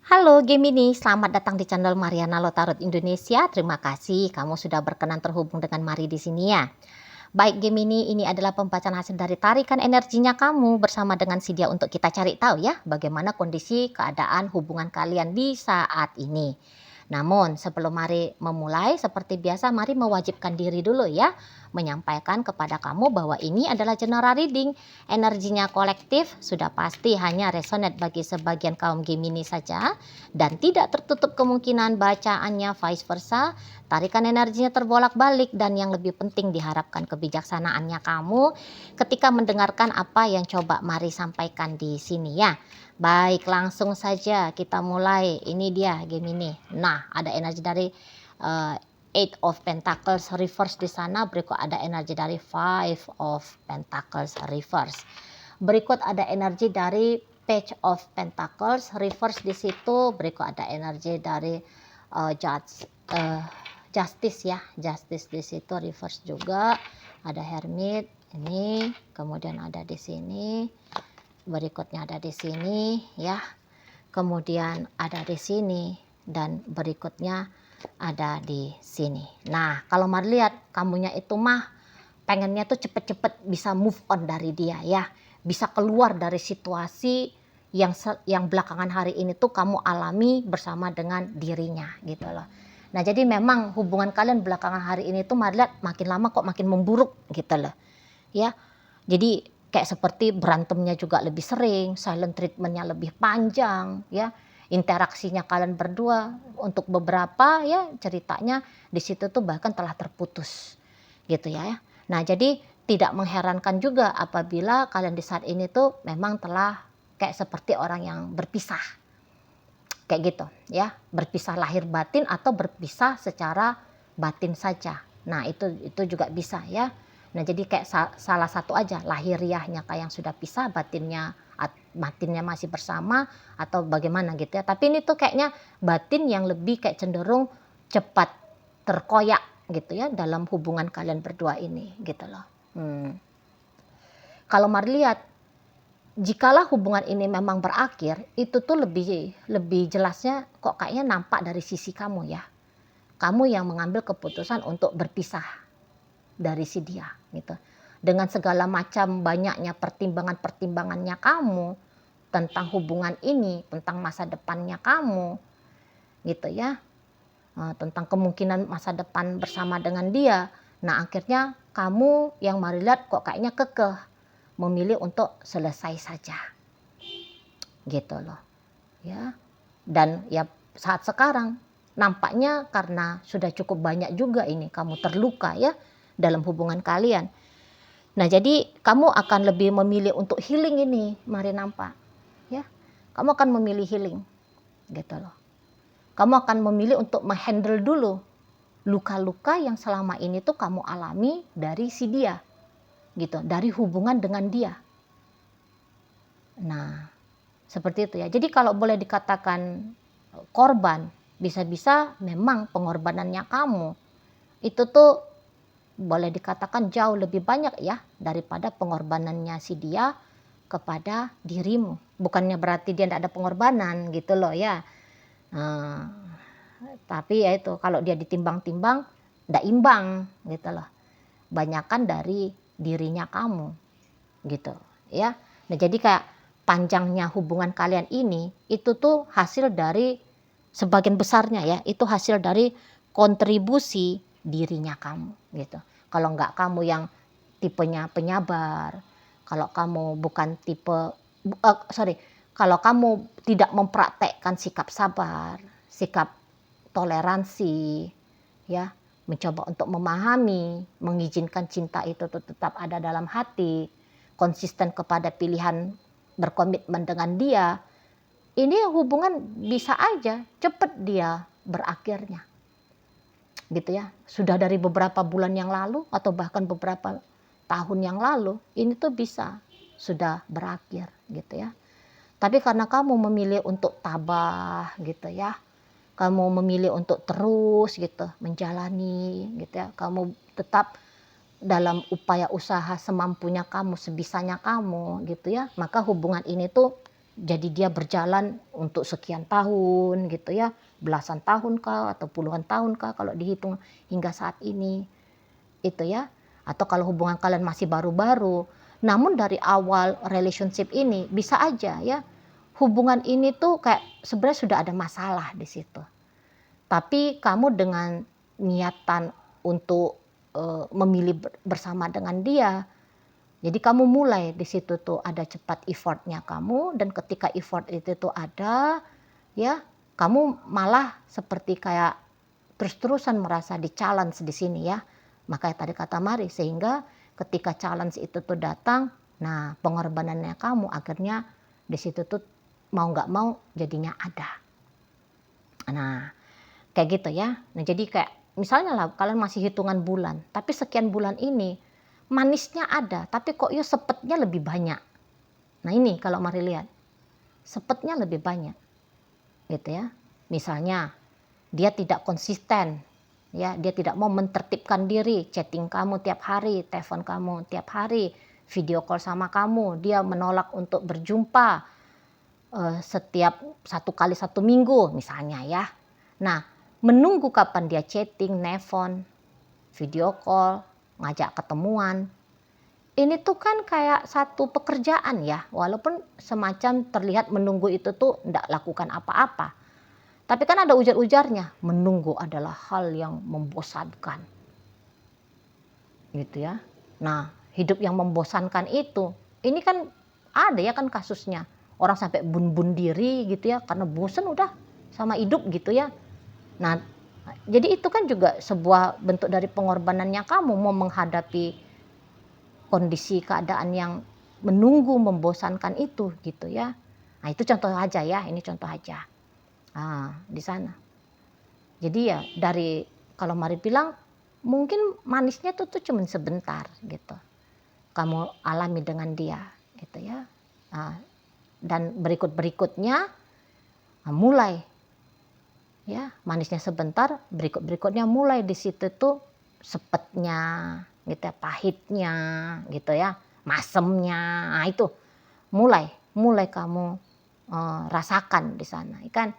Halo Gemini, selamat datang di channel Mariana Lotarot Indonesia. Terima kasih kamu sudah berkenan terhubung dengan Mari di sini ya. Baik Gemini, ini adalah pembacaan hasil dari tarikan energinya kamu bersama dengan si dia untuk kita cari tahu ya bagaimana kondisi keadaan hubungan kalian di saat ini. Namun sebelum mari memulai seperti biasa mari mewajibkan diri dulu ya menyampaikan kepada kamu bahwa ini adalah general reading. Energinya kolektif sudah pasti hanya resonate bagi sebagian kaum Gemini saja dan tidak tertutup kemungkinan bacaannya vice versa. Tarikan energinya terbolak-balik dan yang lebih penting diharapkan kebijaksanaannya kamu ketika mendengarkan apa yang coba Mari sampaikan di sini ya. Baik, langsung saja kita mulai. Ini dia Gemini. Nah, ada energi dari Eight of Pentacles reverse di sana. Berikut ada energi dari Five of Pentacles reverse. Berikut ada energi dari Page of Pentacles reverse di situ. Berikut ada energi dari Justice ya, Justice di situ reverse juga. Ada Hermit ini, kemudian ada di sini. Berikutnya ada di sini ya. Kemudian ada di sini dan berikutnya ada di sini. Nah, kalau Mari lihat kamunya itu mah pengennya tuh cepet-cepet bisa move on dari dia ya. Bisa keluar dari situasi yang belakangan hari ini tuh kamu alami bersama dengan dirinya gitu loh. Nah, jadi memang hubungan kalian belakangan hari ini tuh Mari lihat makin lama kok makin memburuk gitu loh. Ya. Jadi kayak seperti berantemnya juga lebih sering, silent treatmentnya lebih panjang ya. Interaksinya kalian berdua untuk beberapa ya ceritanya di situ tuh bahkan telah terputus gitu ya. Nah, jadi tidak mengherankan juga apabila kalian di saat ini tuh memang telah kayak seperti orang yang berpisah. Kayak gitu ya, berpisah lahir batin atau berpisah secara batin saja. Nah, itu juga bisa ya. Nah, jadi kayak salah satu aja, lahiriahnya kayak yang sudah pisah, batinnya masih bersama atau bagaimana gitu ya. Tapi ini tuh kayaknya batin yang lebih kayak cenderung cepat terkoyak gitu ya dalam hubungan kalian berdua ini gitu loh. Kalau Mari lihat jikalau hubungan ini memang berakhir, itu tuh lebih jelasnya kok kayaknya nampak dari sisi kamu ya. Kamu yang mengambil keputusan untuk berpisah dari si dia gitu. Dengan segala macam banyaknya pertimbangannya kamu tentang hubungan ini, tentang masa depannya kamu gitu ya. Tentang kemungkinan masa depan bersama dengan dia. Nah, akhirnya kamu yang Mari lihat kok kayaknya kekeh memilih untuk selesai saja gitu loh ya. Dan ya saat sekarang nampaknya karena sudah cukup banyak juga ini kamu terluka ya dalam hubungan kalian. Nah, jadi kamu akan lebih memilih untuk healing ini Mari nampak ya. Kamu akan memilih healing gitu loh. Kamu akan memilih untuk menghandle dulu luka-luka yang selama ini tuh kamu alami dari si dia gitu, dari hubungan dengan dia. Nah, seperti itu ya. Jadi kalau boleh dikatakan korban, bisa-bisa memang pengorbanannya kamu itu tuh boleh dikatakan jauh lebih banyak ya daripada pengorbanannya si dia kepada dirimu. Bukannya berarti dia tidak ada pengorbanan gitu loh ya. Nah, tapi ya itu kalau dia ditimbang-timbang tidak imbang gitu loh. Banyakan dari dirinya kamu gitu ya. Nah, jadi kayak panjangnya hubungan kalian ini itu tuh hasil dari sebagian besarnya ya itu hasil dari kontribusi dirinya kamu gitu. Kalau nggak kamu yang tipenya penyabar, kalau kamu bukan tipe kalau kamu tidak mempraktekkan sikap sabar, sikap toleransi ya, mencoba untuk memahami, mengizinkan cinta itu tetap ada dalam hati, konsisten kepada pilihan berkomitmen dengan dia, ini hubungan bisa aja cepet dia berakhirnya gitu ya. Sudah dari beberapa bulan yang lalu atau bahkan beberapa tahun yang lalu ini tuh bisa sudah berakhir gitu ya. Tapi karena kamu memilih untuk tabah gitu ya, kamu memilih untuk terus gitu menjalani gitu ya, kamu tetap dalam upaya usaha semampunya kamu, sebisanya kamu gitu ya, maka hubungan ini tuh jadi dia berjalan untuk sekian tahun gitu ya, belasan tahun kah atau puluhan tahun kah kalau dihitung hingga saat ini itu ya. Atau kalau hubungan kalian masih baru-baru, namun dari awal relationship ini bisa aja ya hubungan ini tuh kayak sebenarnya sudah ada masalah di situ. Tapi kamu dengan niatan untuk memilih bersama dengan dia, jadi kamu mulai di situ tuh ada cepat effortnya kamu, dan ketika effort itu tuh ada, ya kamu malah seperti kayak terus-terusan merasa di-challenge di sini ya. Makanya tadi kata Mari, sehingga ketika challenge itu tuh datang, nah pengorbanannya kamu akhirnya di situ tuh mau nggak mau jadinya ada. Nah kayak gitu ya. Nah jadi kayak misalnya lah kalian masih hitungan bulan, tapi sekian bulan ini manisnya ada, tapi kok ya sepetnya lebih banyak. Nah ini kalau Mari lihat, sepetnya lebih banyak gitu ya. Misalnya dia tidak konsisten ya, dia tidak mau mentertibkan diri, chatting kamu tiap hari, telepon kamu tiap hari, video call sama kamu, dia menolak untuk berjumpa setiap 1 kali 1 minggu misalnya ya. Nah menunggu kapan dia chatting, nelfon, video call, ngajak ketemuan. Ini tuh kan kayak satu pekerjaan ya, walaupun semacam terlihat menunggu itu tuh tidak lakukan apa-apa. Tapi kan ada ujar-ujarnya, menunggu adalah hal yang membosankan. Gitu ya. Nah, hidup yang membosankan itu, ini kan ada ya kan kasusnya. Orang sampai bunuh diri gitu ya, karena bosan udah sama hidup gitu ya. Nah, jadi itu kan juga sebuah bentuk dari pengorbanannya kamu mau menghadapi kondisi keadaan yang menunggu membosankan itu gitu ya. Nah, itu contoh aja ya, ini contoh aja. Di sana. Jadi ya dari kalau Mari bilang mungkin manisnya tuh cuma sebentar gitu. Kamu alami dengan dia gitu ya. Dan berikut-berikutnya mulai ya, manisnya sebentar, berikut-berikutnya mulai di situ tuh sepetnya gitu ya, pahitnya gitu ya, masemnya. Nah, itu mulai kamu rasakan di sana kan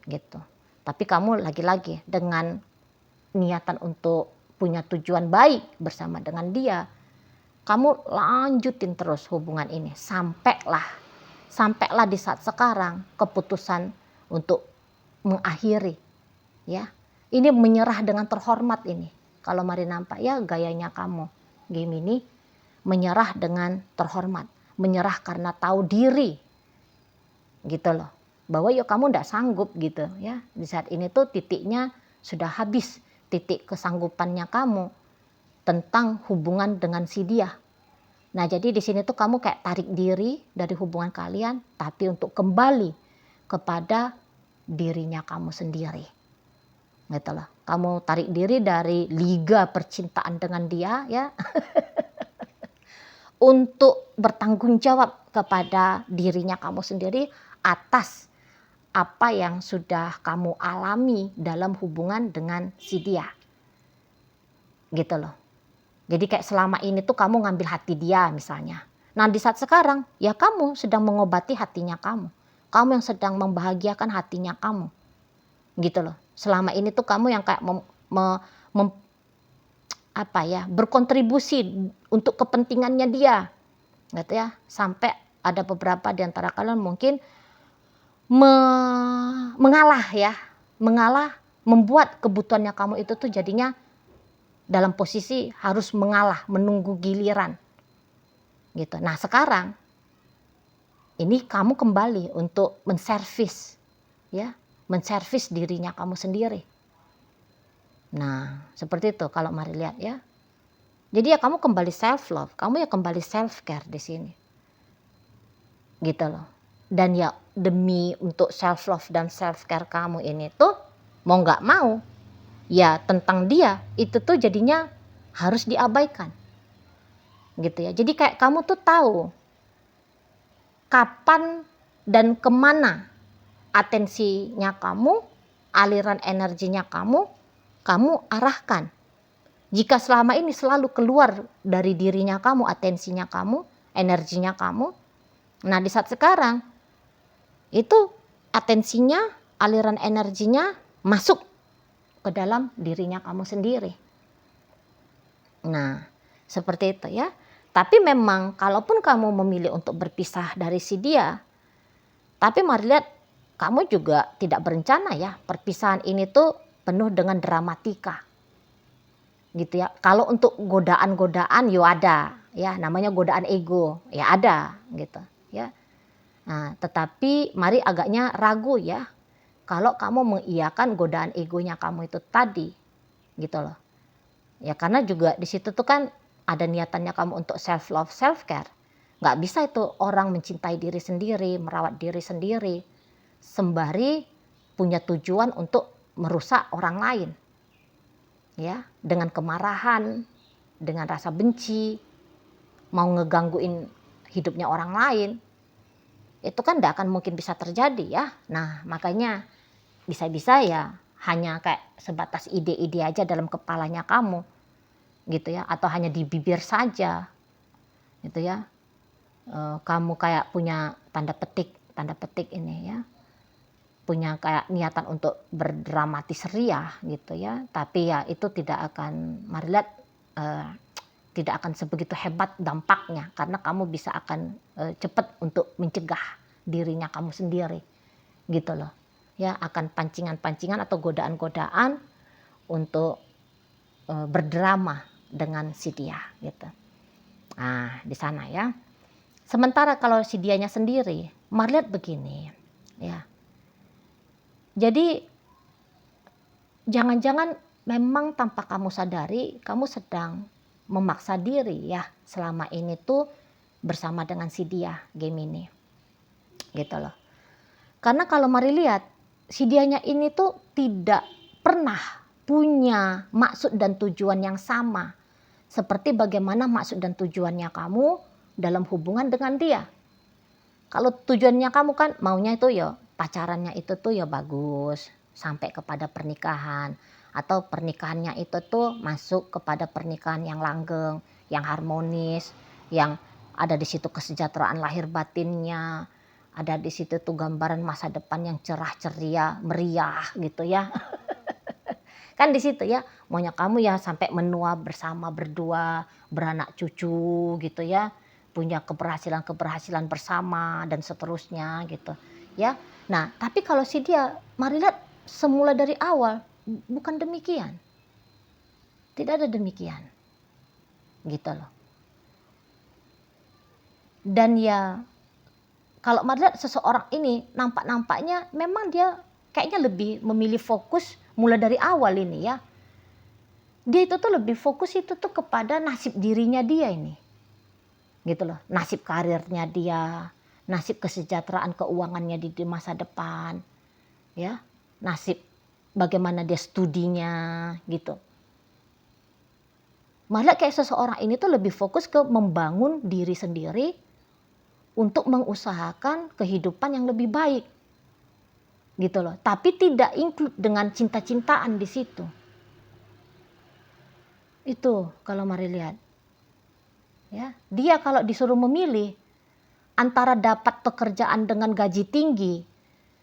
gitu. Tapi kamu lagi-lagi dengan niatan untuk punya tujuan baik bersama dengan dia, kamu lanjutin terus hubungan ini sampailah di saat sekarang keputusan untuk mengakhiri ya. Ini menyerah dengan terhormat ini. Kalau Mari nampak ya gayanya kamu Gemini, menyerah dengan terhormat, menyerah karena tahu diri gitu loh, bahwa ya kamu tidak sanggup gitu ya. Di saat ini tuh titiknya sudah habis, titik kesanggupannya kamu tentang hubungan dengan si dia. Nah jadi di sini tuh kamu kayak tarik diri dari hubungan kalian, tapi untuk kembali kepada dirinya kamu sendiri gitu loh. Kamu tarik diri dari liga percintaan dengan dia ya untuk bertanggung jawab kepada dirinya kamu sendiri atas apa yang sudah kamu alami dalam hubungan dengan si dia gitu loh. Jadi kayak selama ini tuh kamu ngambil hati dia misalnya. Nah di saat sekarang ya kamu sedang mengobati hatinya kamu. Kamu yang sedang membahagiakan hatinya kamu gitu loh. Selama ini tuh kamu yang kayak berkontribusi untuk kepentingannya dia gitu ya. Sampai ada beberapa di antara kalian mungkin mengalah, membuat kebutuhannya kamu itu tuh jadinya dalam posisi harus mengalah, menunggu giliran gitu. Nah sekarang ini kamu kembali untuk menservis ya, menservis dirinya kamu sendiri. Nah seperti itu kalau Mari lihat ya. Jadi ya kamu kembali self love, kamu ya kembali self care di sini gitu loh. Dan ya demi untuk self love dan self care kamu ini tuh mau nggak mau ya tentang dia itu tuh jadinya harus diabaikan gitu ya. Jadi kayak kamu tuh tahu kapan dan kemana atensinya kamu, aliran energinya kamu arahkan. Jika selama ini selalu keluar dari dirinya kamu, atensinya kamu, energinya kamu, nah di saat sekarang itu atensinya, aliran energinya masuk ke dalam dirinya kamu sendiri. Nah, seperti itu ya. Tapi memang kalaupun kamu memilih untuk berpisah dari si dia, tapi mari lihat kamu juga tidak berencana ya, perpisahan ini tuh penuh dengan dramatika. Gitu ya. Kalau untuk godaan-godaan yo ada, ya namanya godaan ego, ya ada gitu ya. Nah, tetapi mari agaknya ragu ya kalau kamu mengiyakan godaan egonya kamu itu tadi, gitu loh. Ya karena juga di situ tuh kan ada niatannya kamu untuk self love, self care. Nggak bisa itu orang mencintai diri sendiri, merawat diri sendiri, sembari punya tujuan untuk merusak orang lain. Ya, dengan kemarahan, dengan rasa benci, mau ngegangguin hidupnya orang lain. Itu kan tidak akan mungkin bisa terjadi ya. Nah, makanya bisa-bisa ya hanya kayak sebatas ide-ide aja dalam kepalanya kamu gitu ya, atau hanya di bibir saja gitu ya. Kamu kayak punya tanda petik ini ya, punya kayak niatan untuk berdramatis ria gitu ya, tapi ya itu tidak akan, mari lihat, tidak akan sebegitu hebat dampaknya karena kamu bisa akan cepat untuk mencegah dirinya kamu sendiri gitu loh ya, akan pancingan-pancingan atau godaan-godaan untuk berdrama dengan si dia gitu. Nah, di sana ya. Sementara kalau si dianya sendiri, mari lihat begini ya. Jadi jangan-jangan memang tanpa kamu sadari kamu sedang memaksa diri ya selama ini tuh bersama dengan si dia Gemini. Gitu loh. Karena kalau mari lihat si dianya ini tuh tidak pernah punya maksud dan tujuan yang sama seperti bagaimana maksud dan tujuannya kamu dalam hubungan dengan dia. Kalau tujuannya kamu kan maunya itu ya pacarannya itu tuh ya bagus sampai kepada pernikahan, atau pernikahannya itu tuh masuk kepada pernikahan yang langgeng, yang harmonis, yang ada di situ kesejahteraan lahir batinnya, ada di situ tuh gambaran masa depan yang cerah ceria, meriah gitu ya. Kan di situ ya, maunya kamu ya sampai menua bersama berdua, beranak cucu gitu ya, punya keberhasilan-keberhasilan bersama dan seterusnya gitu ya. Nah, tapi kalau si dia, mari lihat semula dari awal bukan demikian. Tidak ada demikian. Gitu loh. Dan ya kalau mari lihat seseorang ini nampaknya memang dia kayaknya lebih memilih fokus mulai dari awal ini ya. Dia itu tuh lebih fokus itu tuh kepada nasib dirinya dia ini. Gitu loh, nasib karirnya dia, nasib kesejahteraan keuangannya di masa depan. Ya, nasib bagaimana dia studinya gitu. Malah kayak seseorang ini tuh lebih fokus ke membangun diri sendiri untuk mengusahakan kehidupan yang lebih baik. Gitu loh, tapi tidak include dengan cinta-cintaan di situ. Itu kalau mari lihat. Ya, dia kalau disuruh memilih antara dapat pekerjaan dengan gaji tinggi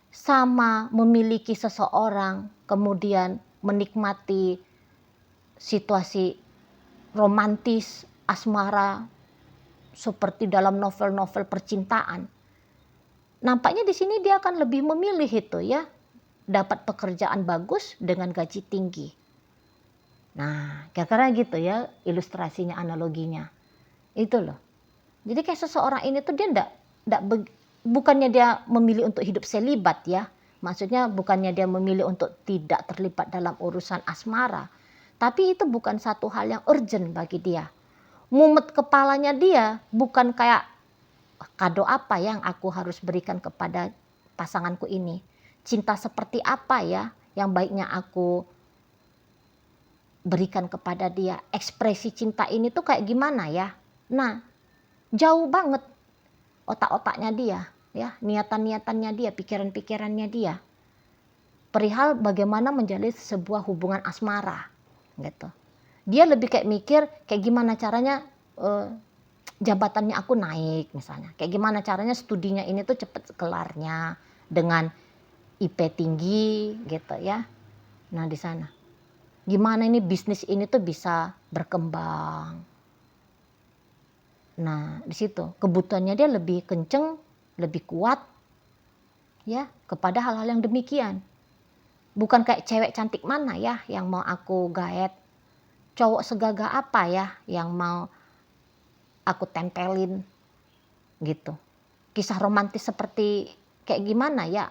sama memiliki seseorang kemudian menikmati situasi romantis asmara seperti dalam novel-novel percintaan. Nampaknya di sini dia akan lebih memilih itu ya, dapat pekerjaan bagus dengan gaji tinggi. Nah, kira-kira gitu ya ilustrasinya, analoginya. Itu loh. Jadi kayak seseorang ini tuh dia bukannya dia memilih untuk hidup selibat ya. Maksudnya bukannya dia memilih untuk tidak terlibat dalam urusan asmara. Tapi itu bukan satu hal yang urgent bagi dia. Mumet kepalanya dia bukan kayak kado apa yang aku harus berikan kepada pasanganku ini. Cinta seperti apa ya yang baiknya aku berikan kepada dia. Ekspresi cinta ini tuh kayak gimana ya. Nah, jauh banget otak-otaknya dia, ya, niatan-niatannya dia, pikiran-pikirannya dia. Perihal bagaimana menjalin sebuah hubungan asmara, gitu. Dia lebih kayak mikir kayak gimana caranya jabatannya aku naik misalnya. Kayak gimana caranya studinya ini tuh cepet kelarnya dengan IP tinggi gitu ya. Nah di sana gimana ini bisnis ini tuh bisa berkembang. Nah di situ kebutuhannya dia lebih kenceng, lebih kuat ya kepada hal-hal yang demikian. Bukan kayak cewek cantik mana ya yang mau aku gaet, cowok segagah apa ya yang mau aku tempelin gitu. Kisah romantis seperti kayak gimana ya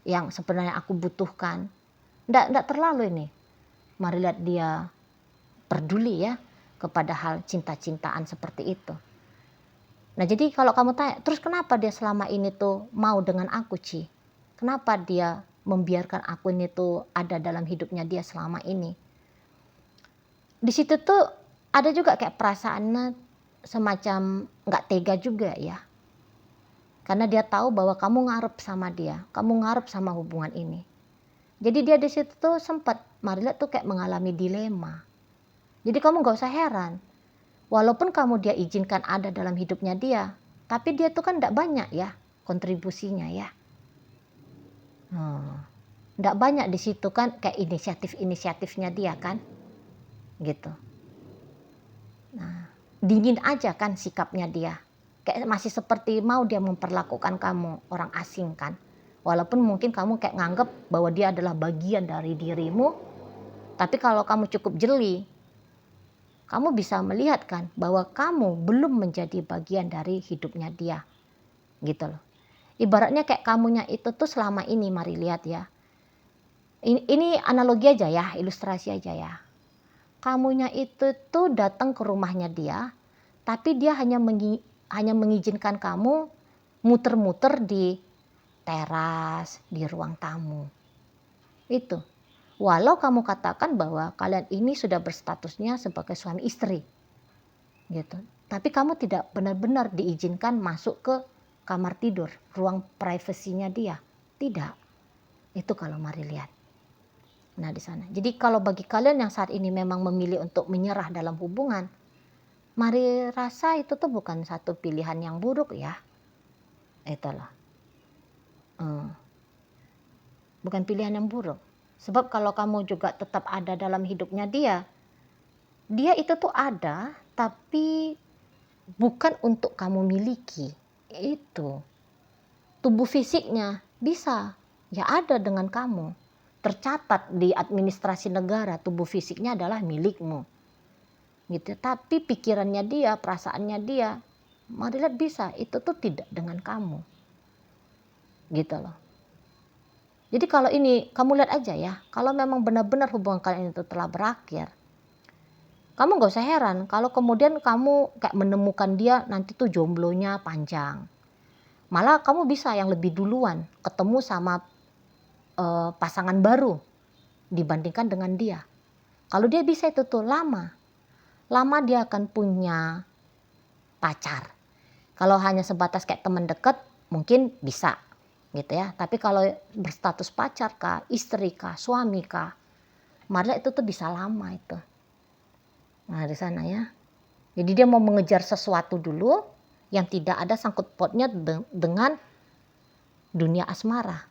yang sebenarnya aku butuhkan. Nggak terlalu ini. Mari lihat dia peduli ya kepada hal cinta-cintaan seperti itu. Nah jadi kalau kamu tanya, terus kenapa dia selama ini tuh mau dengan aku, Ci? Kenapa dia membiarkan aku ini tuh ada dalam hidupnya dia selama ini? Di situ tuh ada juga kayak perasaannya semacam nggak tega juga ya. Karena dia tahu bahwa kamu ngarep sama dia, kamu ngarep sama hubungan ini. Jadi dia di situ tuh sempat Marila tuh kayak mengalami dilema. Jadi kamu gak usah heran. Walaupun kamu dia izinkan ada dalam hidupnya dia, tapi dia tuh kan gak banyak ya kontribusinya ya. Gak banyak di situ kan kayak inisiatif-inisiatifnya dia kan. Gitu. Nah, dingin aja kan sikapnya dia. Kayak masih seperti mau dia memperlakukan kamu orang asing kan. Walaupun mungkin kamu kayak nganggep bahwa dia adalah bagian dari dirimu, tapi kalau kamu cukup jeli, kamu bisa melihat kan bahwa kamu belum menjadi bagian dari hidupnya dia. Gitu loh. Ibaratnya kayak kamunya itu tuh selama ini, mari lihat ya. Ini analogi aja ya, ilustrasi aja ya. Kamunya itu tuh datang ke rumahnya dia, tapi dia hanya mengizinkan kamu muter-muter di teras, di ruang tamu. Itu. Walau kamu katakan bahwa kalian ini sudah berstatusnya sebagai suami istri. Gitu. Tapi kamu tidak benar-benar diizinkan masuk ke kamar tidur, ruang privasinya dia. Tidak. Itu kalau mari lihat. Nah, di sana. Jadi kalau bagi kalian yang saat ini memang memilih untuk menyerah dalam hubungan, mari rasa itu tuh bukan satu pilihan yang buruk ya. Itulah. Bukan pilihan yang buruk. Sebab kalau kamu juga tetap ada dalam hidupnya dia itu tuh ada tapi bukan untuk kamu miliki. Itu. Tubuh fisiknya bisa ya ada dengan kamu. Tercatat di administrasi negara tubuh fisiknya adalah milikmu. Gitu. Tapi pikirannya dia, perasaannya dia, mari lihat bisa itu tuh tidak dengan kamu. Gitu loh. Jadi kalau ini kamu lihat aja ya, kalau memang benar-benar hubungan kalian itu telah berakhir, kamu gak usah heran kalau kemudian kamu kayak menemukan dia nanti tuh jomblonya panjang. Malah kamu bisa yang lebih duluan ketemu sama pasangan baru dibandingkan dengan dia. Kalau dia bisa itu tuh lama dia akan punya pacar. Kalau hanya sebatas kayak teman dekat mungkin bisa. Gitu ya. Tapi kalau berstatus pacar kah, istri kah, suami kah, malah itu tuh bisa lama itu. Nah di sana ya. Jadi dia mau mengejar sesuatu dulu yang tidak ada sangkut pautnya dengan dunia asmara.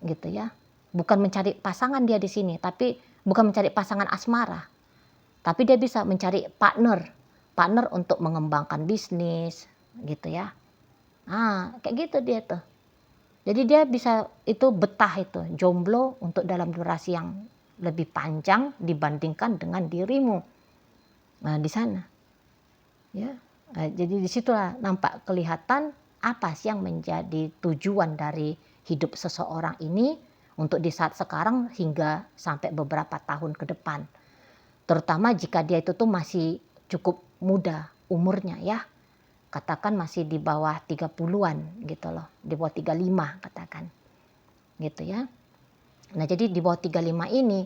Gitu ya. Bukan mencari pasangan dia di sini, tapi bukan mencari pasangan asmara. Tapi dia bisa mencari partner untuk mengembangkan bisnis, gitu ya. Kayak gitu dia tuh. Jadi dia bisa itu betah itu jomblo untuk dalam durasi yang lebih panjang dibandingkan dengan dirimu. Nah di sana, ya. Jadi disitulah nampak kelihatan apa sih yang menjadi tujuan dari hidup seseorang ini untuk di saat sekarang hingga sampai beberapa tahun ke depan. Terutama jika dia itu tuh masih cukup muda umurnya ya. Katakan masih di bawah 30-an gitu loh, di bawah 35 katakan. Gitu ya. Nah, jadi di bawah 35 ini,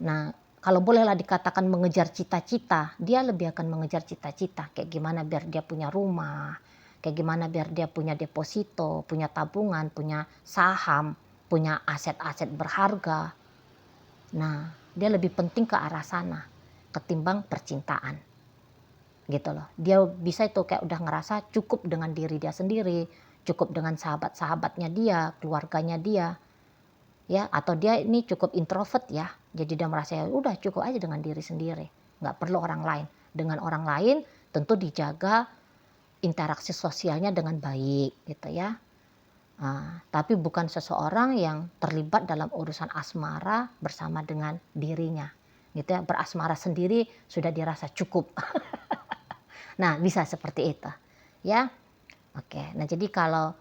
nah kalau bolehlah dikatakan mengejar cita-cita, dia lebih akan mengejar cita-cita. Kayak gimana biar dia punya rumah, kayak gimana biar dia punya deposito, punya tabungan, punya saham, punya aset-aset berharga. Nah, dia lebih penting ke arah sana ketimbang percintaan. Gitu loh. Dia bisa itu kayak udah ngerasa cukup dengan diri dia sendiri, cukup dengan sahabat-sahabatnya dia, keluarganya dia, ya, atau dia ini cukup introvert ya, jadi dia merasa ya udah cukup aja dengan diri sendiri, nggak perlu orang lain. Dengan orang lain tentu dijaga interaksi sosialnya dengan baik gitu ya. Tapi bukan seseorang yang terlibat dalam urusan asmara bersama dengan dirinya gitu ya, berasmara sendiri sudah dirasa cukup. Nah, bisa seperti itu ya. Oke, nah jadi kalau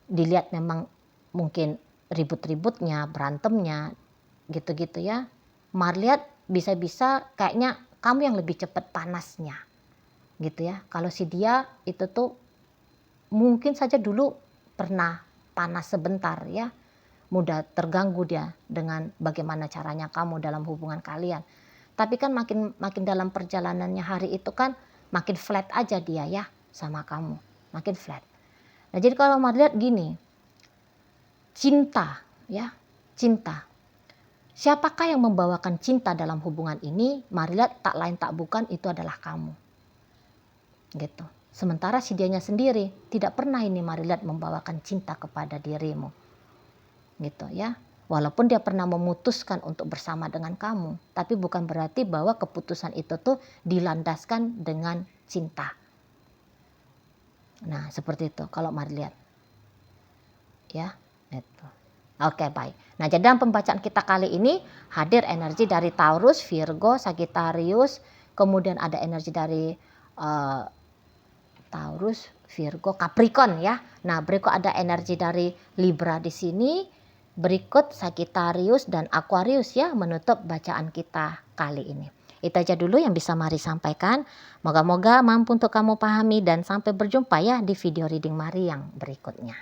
dilihat memang mungkin ribut-ributnya, berantemnya gitu-gitu ya, lihat bisa-bisa kayaknya kamu yang lebih cepat panasnya gitu ya. Kalau si dia itu tuh mungkin saja dulu pernah panas sebentar ya, mudah terganggu dia dengan bagaimana caranya kamu dalam hubungan kalian. Tapi kan makin makin dalam perjalanannya hari itu kan makin flat aja dia ya sama kamu, makin flat. Nah jadi kalau lihat gini, cinta ya, cinta. Siapakah yang membawakan cinta dalam hubungan ini? Mari lihat, tak lain tak bukan itu adalah kamu. Gitu. Sementara si dianya sendiri tidak pernah ini mari lihat membawakan cinta kepada dirimu. Gitu ya. Walaupun dia pernah memutuskan untuk bersama dengan kamu, tapi bukan berarti bahwa keputusan itu tuh dilandaskan dengan cinta. Nah, seperti itu kalau mari lihat. Ya, itu. Oke, baik. Nah, jadi dalam pembacaan kita kali ini hadir energi dari Taurus, Virgo, Sagittarius, kemudian ada energi dari Taurus, Virgo, Capricorn ya. Nah, berikut ada energi dari Libra di sini, berikut Sagittarius dan Aquarius ya menutup bacaan kita kali ini. Itu aja dulu yang bisa Mari sampaikan. Moga-moga mampu untuk kamu pahami dan sampai berjumpa ya di video reading Mari yang berikutnya.